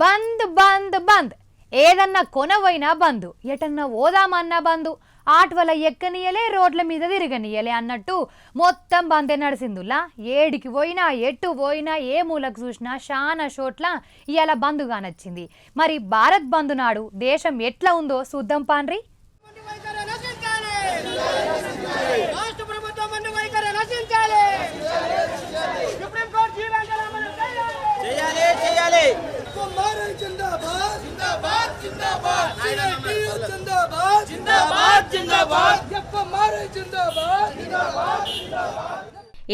బంద్ బంద్ బంద్ ఏదన్నా కొనవైనా బంద్ ఎటన్నా ఓదామన్నా బంద్ ఆటవల ఎక్కనియలే రోడ్ల మీద తిరగనియలే అన్నట్టు మొత్తం బందే నడిసిందులా ఏడికి పోయినా ఎట్టు పోయినా ఏ మూలకు చూసినా చాలా చోట్ల ఇవాళ బంద్గా నచ్చింది. మరి భారత్ బంద్ నాడు దేశం ఎట్లా ఉందో చూద్దాం పాండ్రి.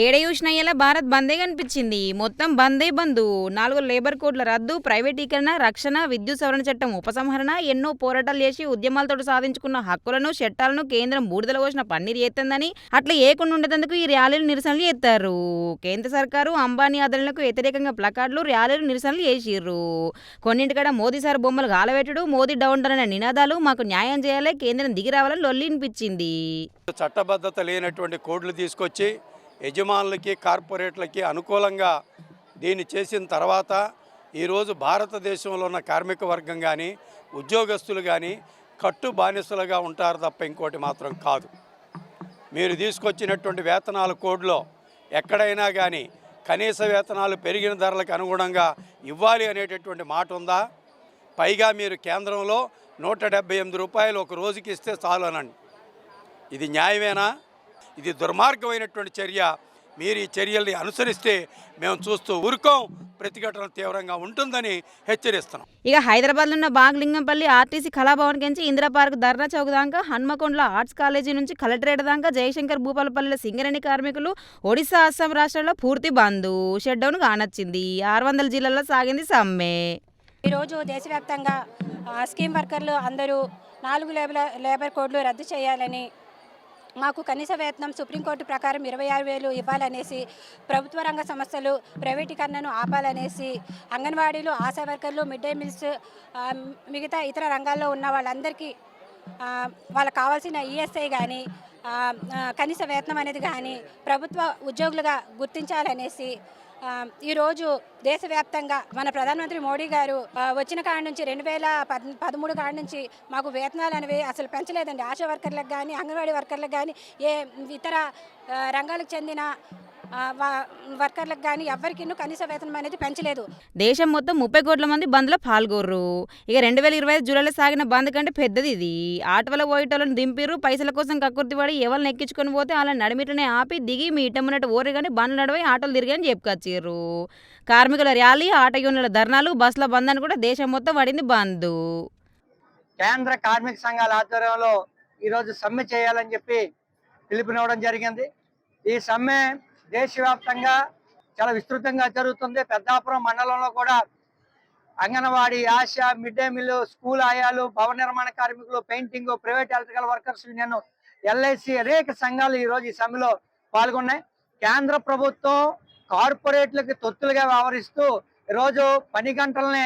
ఏడ చూసినా భారత్ బందే కనిపించింది. మొత్తం బందే బంధు. 4 లేబర్ కోడ్ల రద్దు, ప్రైవేటీకరణ, రక్షణ, విద్యుత్ సవరణ చట్టం ఉపసంహరణ, ఎన్నో పోరాటాలు చేసి ఉద్యమాలతో సాధించుకున్న హక్కులను చట్టాలను కేంద్రం బూడిదల పోసిన పన్నీరు ఎత్తందని అట్లా ఏకుండా ఉండేందుకు ఈ ర్యాలీలు నిరసనలు చేస్తారు. కేంద్ర సర్కారు అంబానీ ఆదరణలకు వ్యతిరేకంగా ప్లకార్డులు, ర్యాలీలు, నిరసనలు చేసిర్రు. కొన్నింటికడ మోదీ సార్ బొమ్మలు గాలబెట్టడు, మోదీ డౌన్ డౌన్ అనే నినాదాలు, మాకు న్యాయం చేయాలి, కేంద్రం దిగి రావాలని లొల్లి వినిపించింది. చట్టబద్ధత లేనటువంటి కోడ్లు తీసుకొచ్చి యజమానులకి కార్పొరేట్లకి అనుకూలంగా దీన్ని చేసిన తర్వాత ఈరోజు భారతదేశంలో ఉన్న కార్మిక వర్గం కానీ ఉద్యోగస్తులు కానీ కట్టు బానిసలుగా ఉంటారు తప్ప ఇంకోటి మాత్రం కాదు. మీరు తీసుకొచ్చినటువంటి వేతనాల కోడ్లో ఎక్కడైనా కానీ కనీస వేతనాలు పెరిగిన ధరలకు అనుగుణంగా ఇవ్వాలి అనేటటువంటి మాట ఉందా? పైగా మీరు కేంద్రంలో 178 రూపాయలు ఒక రోజుకి ఇస్తే చాలు అనండి. ఇది న్యాయమేనా? ఇది దుర్మార్గమైనటువంటి చర్య. మీరు ఈ చర్యల్ని అనుసరిస్తే మేము చూస్తూ ఊరుకోం, ప్రతిఘటన తీవ్రంగా ఉంటుందని హెచ్చరిస్తున్నాం. ఇక హైదరాబాద్లో ఉన్న బాగ్లింగంపల్లి ఆర్టీసీ కళాభవన్ నుంచి ఇందిరా పార్క్, ధర్నా చౌక్ దాకా, హన్మకొండలో ఆర్ట్స్ కాలేజీ నుంచి కలెక్టరేట్ దాకా, జయశంకర్ భూపాలపల్లిలో సింగరేణి కార్మికులు, ఒడిశా, అస్సాం రాష్ట్రాల్లో పూర్తి బంద్, షట్డౌన్ కానొచ్చింది. 600 జిల్లాల్లో సాగింది సమ్మె. ఈరోజు దేశవ్యాప్తంగా స్కీమ్ వర్కర్లు అందరూ 4 లేబర్ కోడ్లు రద్దు చేయాలని, మాకు కనీస వేతనం సుప్రీంకోర్టు ప్రకారం 26,000 ఇవ్వాలనేసి, ప్రభుత్వ రంగ సంస్థలు ప్రైవేటీకరణను ఆపాలనేసి, అంగన్వాడీలు, ఆశా వర్కర్లు, మిడ్ డే మీల్స్, మిగతా ఇతర రంగాల్లో ఉన్న వాళ్ళందరికీ వాళ్ళకి కావాల్సిన ఈఎస్ఐ కానీ కనీస వేతనం అనేది కానీ ప్రభుత్వ ఉద్యోగులుగా గుర్తించాలనేసి ఈరోజు దేశవ్యాప్తంగా మన ప్రధానమంత్రి మోడీ గారు వచ్చిన కాడ నుంచి 2013 కాడ నుంచి మాకు వేతనాలు అనేవి అసలు పెంచలేదండి. ఆశా వర్కర్లకు కానీ, అంగన్వాడీ వర్కర్లకు కానీ, ఏ ఇతర రంగాలకు చెందిన వర్కర్లకు కానీ ఎవరికి కనీస వేతనం అనేది పెంచలేదు. దేశం మొత్తం 30 కోట్ల మంది బంద్లో పాల్గొర్రు. ఇక 2025 జూలైలో సాగిన బంద్ కంటే పెద్దది ఇది. ఆటోలో పోయేటోళ్ళని దింపిర్రు, పైసల కోసం కక్కుర్తిపడి ఎవరిని ఎక్కించుకొని పోతే వాళ్ళ నడిమిట్లనే ఆపి దిగి మీ ఇట్టమున్నట్టు ఓరి కానీ బండ్లు నడవై ఆటోలు తిరిగాని చెప్పుకొచ్చిర్రు. కార్మికుల ర్యాలీ, ఆటో యూనియన్ల ధర్నాలు, బస్సుల బంద్ అని కూడా దేశం మొత్తం పడింది బంద్. కేంద్ర కార్మిక సంఘాల ఆధ్వర్యంలో ఈరోజు సమ్మె చేయాలని చెప్పి పిలుపునివ్వడం జరిగింది. ఈ సమ్మె దేశవ్యాప్తంగా చాలా విస్తృతంగా జరుగుతుంది. పెద్దాపురం మండలంలో కూడా అంగన్వాడీ, ఆశ, మిడ్ డే మీల్, స్కూల్ ఆయాలు, భవన నిర్మాణ కార్మికులు, painting, private electrical workers union, LIC అనేక సంఘాలు ఈరోజు ఈ సమ్మెలో పాల్గొన్నాయి. కేంద్ర ప్రభుత్వం కార్పొరేట్లకు తొత్తులుగా వ్యవహరిస్తూ ఈరోజు పని గంటలని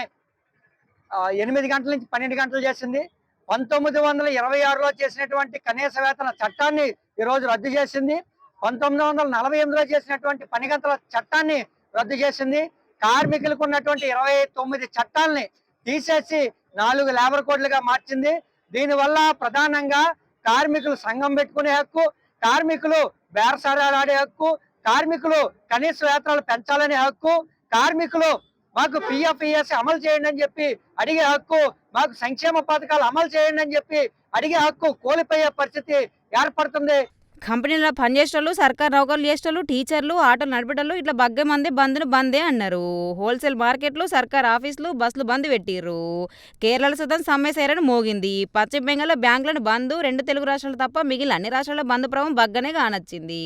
8 గంటల నుంచి 12 గంటలు చేసింది. 1926లో చేసినటువంటి కనీస వేతన చట్టాన్ని ఈరోజు రద్దు చేసింది. 1948లో చేసినటువంటి పని గంటల చట్టాన్ని రద్దు చేసింది. కార్మికులకు ఉన్నటువంటి 29 చట్టాలని తీసేసి 4 లేబర్ కోడ్లుగా మార్చింది. దీనివల్ల ప్రధానంగా కార్మికులు సంఘం పెట్టుకునే హక్కు, కార్మికులు బేరసారాలు ఆడే హక్కు, కార్మికులు కనీస వేతనాలు పెంచాలనే హక్కు, కార్మికులు మాకు పిఎఫ్ఈఎస్ అమలు చేయండి అని చెప్పి అడిగే హక్కు, మాకు సంక్షేమ పథకాలు అమలు చేయండి అని చెప్పి అడిగే హక్కు కోల్పోయే పరిస్థితి ఏర్పడుతుంది. కంపెనీలో పనిచేసేటోళ్ళు, సర్కారు నౌకర్లు చేసేటోళ్ళు, టీచర్లు, ఆటోలు నడిపేటోళ్ళు ఇట్లా బగ్గ మంది బంద్ను బందే అన్నారు. హోల్సేల్ మార్కెట్లు, సర్కారు ఆఫీసులు, బస్సులు బంద్ పెట్టిర్రు. కేరళ సదన్ సమ్మె సైరన్ మోగింది. పశ్చిమ బెంగాల్లో బ్యాంకులను బంద్, 2 తెలుగు రాష్ట్రాలు తప్ప మిగిలిన అన్ని రాష్ట్రాల బంద్ ప్రభావం బగ్గనే కానొచ్చింది.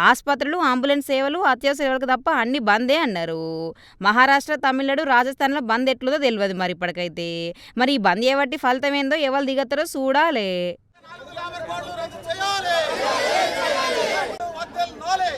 ఆసుపత్రులు, అంబులెన్స్ సేవలు, అత్యవసర సేవలకు తప్ప అన్ని బందే అన్నారు. మహారాష్ట్ర, తమిళనాడు, రాజస్థాన్లో బంద్ ఎట్లుదో తెలియదు మరి ఇప్పటికైతే. మరి ఈ బంద్ ఏవట్టి ఫలితం ఏందో ఎవరు దిగతారో చూడాలి. వద్దెల్ నాలే